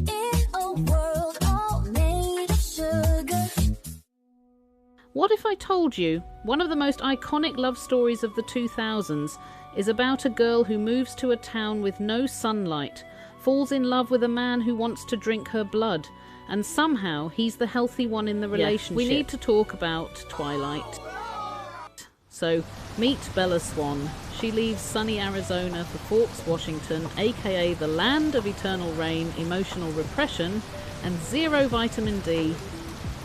In a world all made of sugar. What if I told you one of the most iconic love stories of the 2000s is about a girl who moves to a town with no sunlight, falls in love with a man who wants to drink her blood, and somehow he's the healthy one in the relationship? We need to talk about Twilight. So, meet Bella Swan. She leaves sunny Arizona for Forks, Washington, aka the land of eternal rain, emotional repression, and zero vitamin D.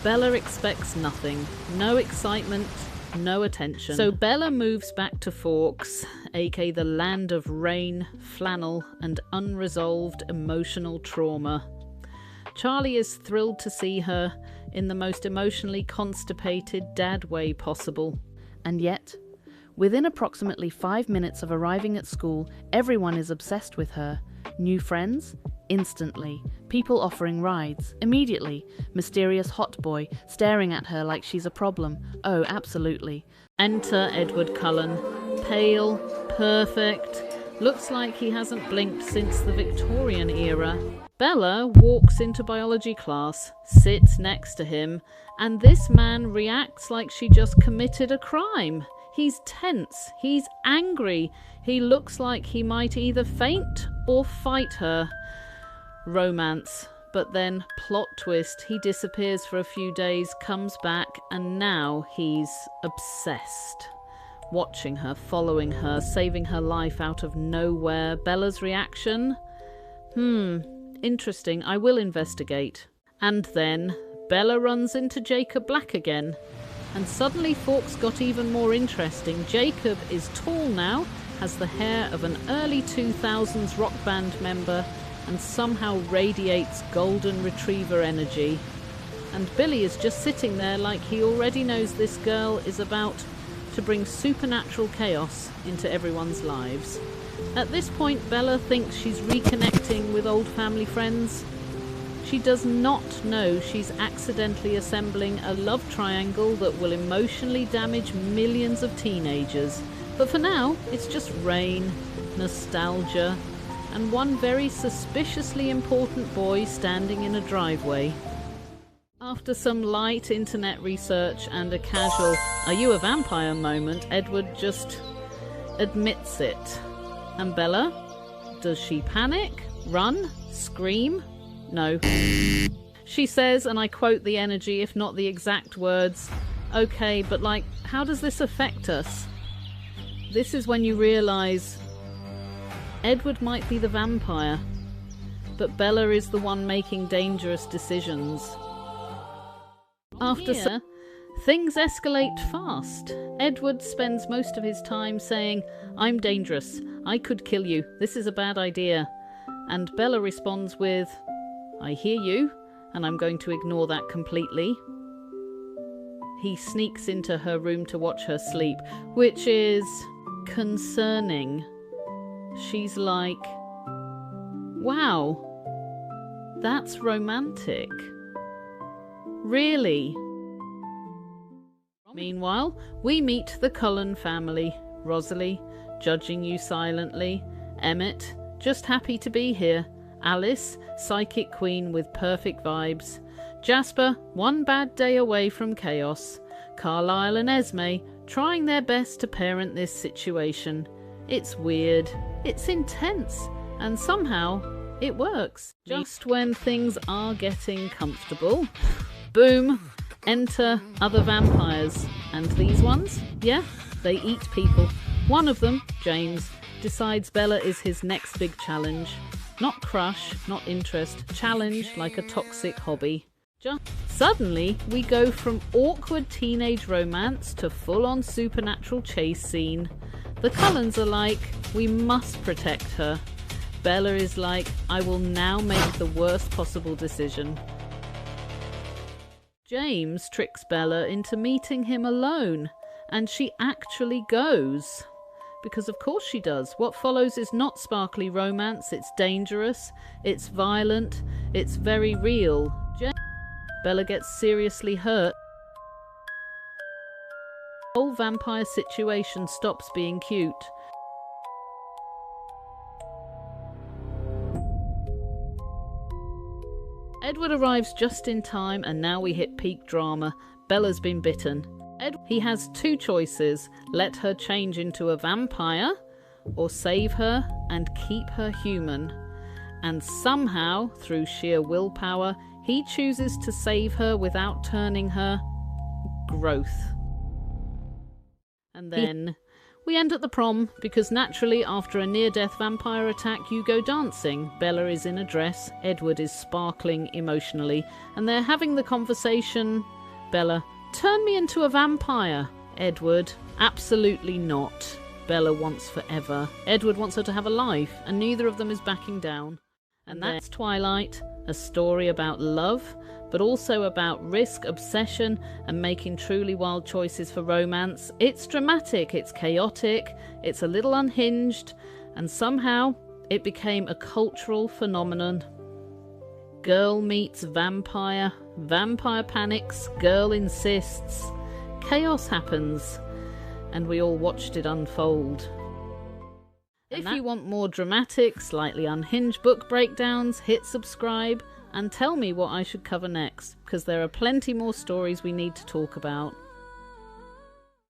Bella expects nothing. No excitement, no attention. So Bella moves back to Forks, aka the land of rain, flannel, and unresolved emotional trauma. Charlie is thrilled to see her in the most emotionally constipated dad way possible. And yet, within approximately 5 minutes of arriving at school, everyone is obsessed with her. New friends? Instantly. People offering rides. Immediately. Mysterious hot boy staring at her like she's a problem. Oh, absolutely. Enter Edward Cullen. Pale, perfect, looks like he hasn't blinked since the Victorian era. Bella walks into biology class, sits next to him, and this man reacts like she just committed a crime. He's tense, he's angry, he looks like he might either faint or fight her. Romance. But then, plot twist, he disappears for a few days, comes back, and now he's obsessed. Watching her, following her, saving her life out of nowhere. Bella's reaction? Interesting, I will investigate. And then, Bella runs into Jacob Black again. And suddenly Forks got even more interesting. Jacob is tall now, has the hair of an early 2000s rock band member, and somehow radiates golden retriever energy. And Billy is just sitting there like he already knows this girl is about to bring supernatural chaos into everyone's lives. At this point, Bella thinks she's reconnecting with old family friends. She does not know she's accidentally assembling a love triangle that will emotionally damage millions of teenagers. But for now, it's just rain, nostalgia, and one very suspiciously important boy standing in a driveway. After some light internet research and a casual "are you a vampire" moment, Edward just admits it. And Bella? Does she panic? Run? Scream? No. She says, and I quote the energy, if not the exact words, "Okay, but like, how does this affect us?" This is when you realise Edward might be the vampire, but Bella is the one making dangerous decisions. After things escalate fast. Edward spends most of his time saying, "I'm dangerous, I could kill you, this is a bad idea." And Bella responds with, "I hear you, and I'm going to ignore that completely." He sneaks into her room to watch her sleep, which is concerning. She's like, "Wow, that's romantic. Really?" Meanwhile, we meet the Cullen family. Rosalie, judging you silently. Emmett, just happy to be here. Alice, psychic queen with perfect vibes. Jasper, one bad day away from chaos. Carlisle and Esme, trying their best to parent this situation. It's weird, it's intense, and somehow it works. Just when things are getting comfortable, boom, enter other vampires. And these ones, yeah, they eat people. One of them, James, decides Bella is his next big challenge. Not crush, not interest, challenge like a toxic hobby. Suddenly, we go from awkward teenage romance to full-on supernatural chase scene. The Cullens are like, we must protect her. Bella is like, I will now make the worst possible decision. James tricks Bella into meeting him alone, and she actually goes. Because of course she does. What follows is not sparkly romance, it's dangerous, it's violent, it's very real. Bella gets seriously hurt. The whole vampire situation stops being cute. Edward arrives just in time, and now we hit peak drama. Bella's been bitten. He has two choices: let her change into a vampire, or save her and keep her human. And somehow, through sheer willpower, he chooses to save her without turning her. Growth. And then we end at the prom, because naturally after a near-death vampire attack you go dancing. Bella is in a dress, Edward is sparkling emotionally, and they're having the conversation. Bella: turn me into a vampire. Edward: absolutely not. Bella wants forever. Edward wants her to have a life, and neither of them is backing down. And that's Twilight, a story about love, but also about risk, obsession, and making truly wild choices for romance. It's dramatic, it's chaotic, it's a little unhinged, and somehow it became a cultural phenomenon. Girl meets vampire, vampire panics, girl insists, chaos happens, and we all watched it unfold. If you want more dramatic, slightly unhinged book breakdowns, hit subscribe and tell me what I should cover next, because there are plenty more stories we need to talk about.